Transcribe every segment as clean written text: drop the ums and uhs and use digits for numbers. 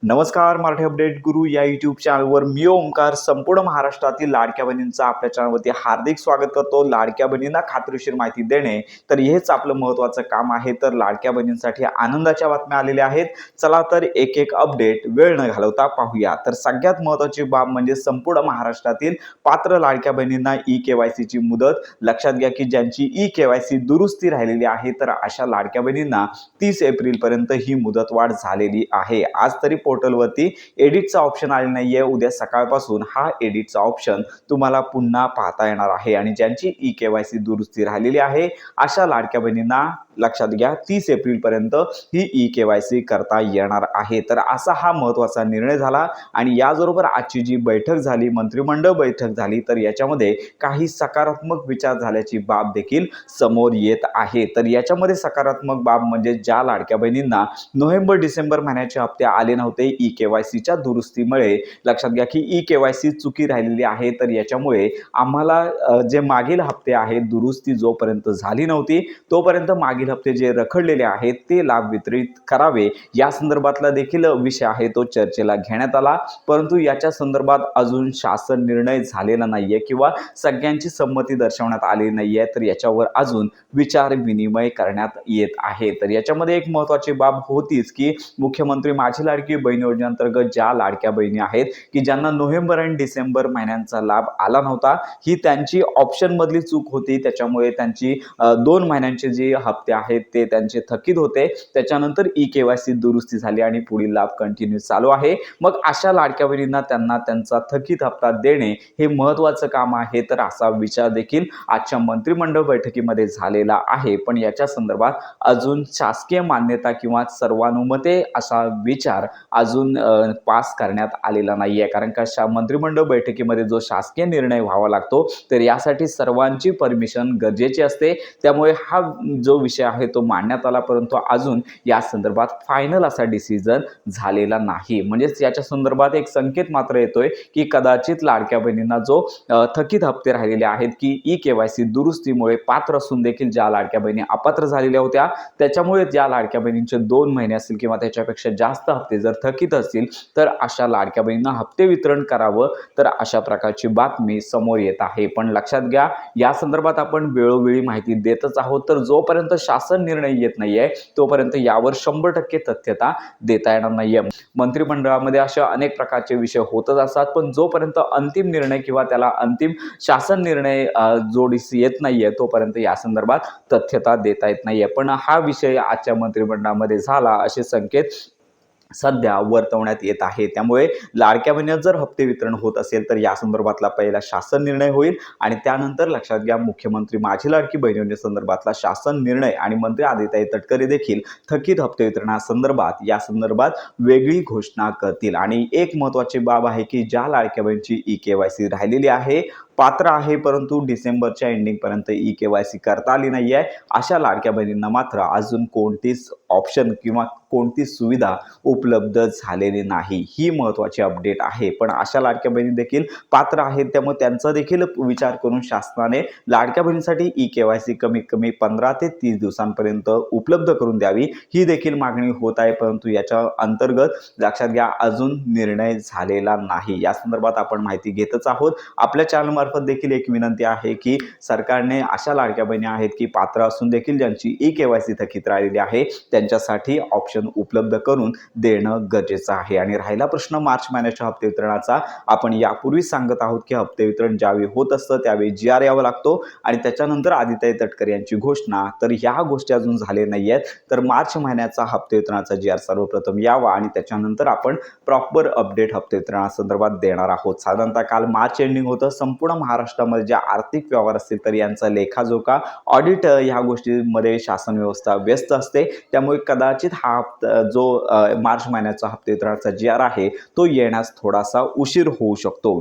नमस्कार, मराठी अपडेट गुरु या यूट्यूब चॅनलवर मी ओमकार संपूर्ण महाराष्ट्रातील लाडक्या बहिणींचा आपल्या चॅनलवरती हार्दिक स्वागत करतो। लाडक्या बहिणींना खात्रीशीर माहिती देणे तर हेच आपलं महत्त्वाचं काम आहे। तर लाडक्या बहिणींसाठी आनंदाच्या बातम्या आलेल्या आहेत। चला तर एक एक अपडेट वेळ न घालवता पाहूया। तर सगळ्यात महत्त्वाची बाब म्हणजे संपूर्ण महाराष्ट्रातील पात्र लाडक्या बहिणींना ई-केवायसी ची मुदत लक्षात घ्या की ज्यांची ई-केवायसी दुरुस्ती राहिलेली आहे तर अशा लाडक्या बहिणींना 30 एप्रिल पर्यंत ही मुदतवाढ झालेली आहे। आज तरी पोर्टलवरती एडिटचा ऑप्शन आले नाहीये। उद्या सकाळपासून हा एडिटचा ऑप्शन तुम्हाला पुन्हा पाहता येणार आहे आणि ज्यांची ई-केवायसी दुरुस्ती राहिलेली आहे अशा लाडक्या बहिणींना लक्षात घ्या 30 एप्रिल पर्यंत ही ई-केवायसी करता येणार आहे। तर असा हा महत्त्वाचा निर्णय झाला आणि याबरोबर आजची जी बैठक झाली, मंत्रिमंडळ बैठक झाली, तर याच्यामध्ये काही सकारात्मक विचार झाल्याची बाब देखील समोर येत आहे। तर याच्यामध्ये सकारात्मक बाब म्हणजे ज्या लाडक्या बहिणींना नोव्हेंबर डिसेंबर महिन्याचे हप्ते आले नव्हते ई-केवायसीच्या दुरुस्तीमुळे, लक्षात घ्या की ई-केवायसी चुकी राहिलेली आहे। तर याच्यामुळे आम्हाला जे मागील हप्ते आहेत दुरुस्ती जोपर्यंत झाली नव्हती तोपर्यंत मागील हप्ते जे रखडलेले आहेत ते लाभ वितरित करावे या संदर्भातला देखील विषय आहे तो चर्चेला घेण्यात आला। परंतु याच्या संदर्भात अजून शासन निर्णय झालेला नाहीये किंवा सगळ्यांची संमती दर्शवण्यात आली नाहीये। तर याच्यावर अजून विचार विनिमय करण्यात येत आहे। तर याच्यामध्ये एक महत्त्वाची बाब होतीच की मुख्यमंत्री माझी लाडकी बहीण योजनेअंतर्गत ज्या लाडक्या बहिणी आहेत की ज्यांना नोव्हेंबर आणि डिसेंबर महिन्यांचा लाभ आला नव्हता, ही त्यांची ऑप्शन मधली चूक होती। त्याच्यामुळे त्यांची 2 महिन्यांचे जे हप्ते आहेत ते त्यांचे थकीत होते। त्याच्यानंतर ई-केवायसी दुरुस्ती झाली आणि पुढील लाभ कंटिन्यू चालू आहे। मग अशा लाडक्या बहिणींना त्यांना त्यांचा थकीत हप्ता देणे हे महत्त्वाचं काम आहे। तर असा विचार देखील आजच्या मंत्रिमंडळ बैठकीमध्ये झालेला आहे। पण याच्या संदर्भात अजून शासकीय मान्यता किंवा सर्वानुमते असा विचार अजून पास करण्यात आलेला नाहीये। कारण का मंत्रिमंडळ बैठकीमध्ये जो शासकीय निर्णय व्हावा लागतो तर यासाठी सर्वांची परमिशन गरजेची असते। त्यामुळे हा जो विषय आहे तो मांडण्यात आला, परंतु अजून या संदर्भात फायनल असा डिसिजन झालेला नाही। म्हणजेच याच्या संदर्भात एक संकेत मात्र येतोय की कदाचित लाडक्या बहिणींना जो थकीत हप्ते राहिलेले आहेत की ई-केवायसी दुरुस्तीमुळे पात्र असून देखील ज्या लाडक्या बहिणी अपात्र झालेल्या होत्या त्याच्यामुळे ज्या लाडक्या बहिणींचे 2 महिने असतील किंवा त्याच्यापेक्षा जास्त हप्ते जर थकीत असतील तर अशा लाडक्या बहिणींना हप्ते वितरण करावं, तर अशा प्रकारची बातमी समोर येत आहे। पण लक्षात घ्या या संदर्भात आपण वेळोवेळी माहिती देतच आहोत। तर जोपर्यंत शासन निर्णय येत नाहीये तोपर्यंत यावर 100% तथ्यता देता येणार नाहीये। मंत्रिमंडळामध्ये अशा अनेक प्रकारचे विषय होतच असतात, पण जोपर्यंत अंतिम निर्णय किंवा त्याला अंतिम शासन निर्णय जोडीस येत नाहीये तोपर्यंत या संदर्भात तथ्यता देता येत नाहीये। पण हा विषय आजच्या मंत्रिमंडळामध्ये झाला असे संकेत सध्या वर्तवण्यात येत आहे। त्यामुळे लाडक्या बहिणींना जर हप्ते वितरण होत असेल तर या संदर्भातला पहिला शासन निर्णय होईल आणि त्यानंतर लक्षात घ्या मुख्यमंत्री माझी लाडकी बहीण योजनेसंदर्भातला शासन निर्णय आणि मंत्री आदित्य तटकरे देखील थकीत हप्ते वितरणासंदर्भात या संदर्भात वेगळी घोषणा करतील। आणि एक महत्त्वाची बाब आहे की ज्या लाडक्या बहिणींची ई-केवायसी राहिलेली आहे, पात्र आहे, परंतु डिसेंबरच्या एंडिंग पर्यंत ई-केवायसी करता आली नाहीये, अशा लाडक्या बहिणींना मात्र अजून कोणतीच ऑप्शन किंवा कोणती सुविधा उपलब्ध झालेली नाही। ही महत्त्वाची अपडेट आहे। पण अशा लाडक्या बहिणी देखील पात्र आहेत, त्यामुळे त्यांचा देखील विचार करून शासनाने लाडक्या बहिणींसाठी ई-केवायसी कमीत कमी 15 ते 30 दिवसांपर्यंत उपलब्ध करून द्यावी ही देखील मागणी होत आहे। परंतु याच्या अंतर्गत लक्षात घ्या अजून निर्णय झालेला नाही। या संदर्भात आपण माहिती घेतच आहोत। आपल्या चॅनलमार्फत देखील एक विनंती आहे की सरकारने अशा लाडक्या बहिणी आहेत की पात्र असून देखील ज्यांची ई-केवायसी थकीत राहिलेली आहे त्यांच्यासाठी ऑप्शन उपलब्ध करून देणं गरजेचं आहे। आणि राहिला प्रश्न मार्च महिन्याच्या हप्ते वितरणाचा, आपण यापूर्वी सांगत आहोत की हप्ते वितरण ज्यावेळी होत असतं त्यावेळी जी-आर यावा लागतो आणि त्याच्यानंतर आदित्य तटकरे यांची घोषणा, तर ह्या गोष्टी अजून झाले नाहीयेत। तर मार्च महिन्याचा हप्ते वितरणाचा जी-आर सर्वप्रथम यावा आणि त्याच्यानंतर आपण प्रॉपर अपडेट हप्ते वितरणासंदर्भात देणार आहोत। साधारणतः काल मार्च एंडिंग होतं। संपूर्ण महाराष्ट्रामध्ये जे आर्थिक व्यवहार असतील तर यांचा लेखाजोखा ऑडिट ह्या गोष्टींमध्ये शासन व्यवस्था व्यस्त असते। त्यामुळे कदाचित हा जो मार्च महिन्याचा हप्ते वितरणाचा जी-आर आहे तो येण्यास थोडासा उशीर होऊ शकतो।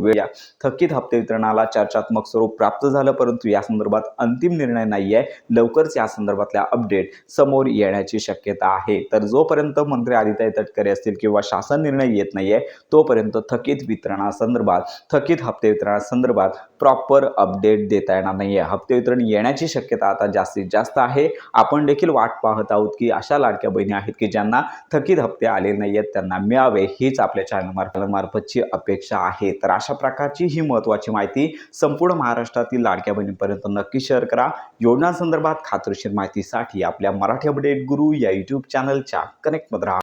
थकीत हप्ते वितरणाला चर्चात्मक स्वरूप प्राप्त झालं, परंतु या संदर्भात अंतिम निर्णय नाहीये। लवकरच या संदर्भातल्या अपडेट समोर येण्याची शक्यता आहे। तर जोपर्यंत मंत्री आदित्य तटकरे असतील किंवा शासन निर्णय येत नाहीये तोपर्यंत थकीत वितरणासंदर्भात, थकीत हप्ते वितरणासंदर्भात प्रॉपर अपडेट देता येणार नाही आहे. हप्ते वितरण येण्याची शक्यता आता जास्तीत जास्त आहे. आपण देखील वाट पाहत आहोत की अशा लाडक्या बहिणी आहेत की ज्यांना थकीत हप्ते आले नाही आहेत त्यांना मिळावे, हीच आपल्या चॅनलमार्फतची अपेक्षा आहे. तर अशा प्रकारची ही महत्त्वाची माहिती संपूर्ण महाराष्ट्रातील लाडक्या बहिणींपर्यंत नक्की शेअर करा. योजनांसंदर्भात खात्रीशीर माहितीसाठी आपल्या मराठी अपडेट गुरु या यूट्यूब चॅनलच्या कनेक्टमध्ये राहा.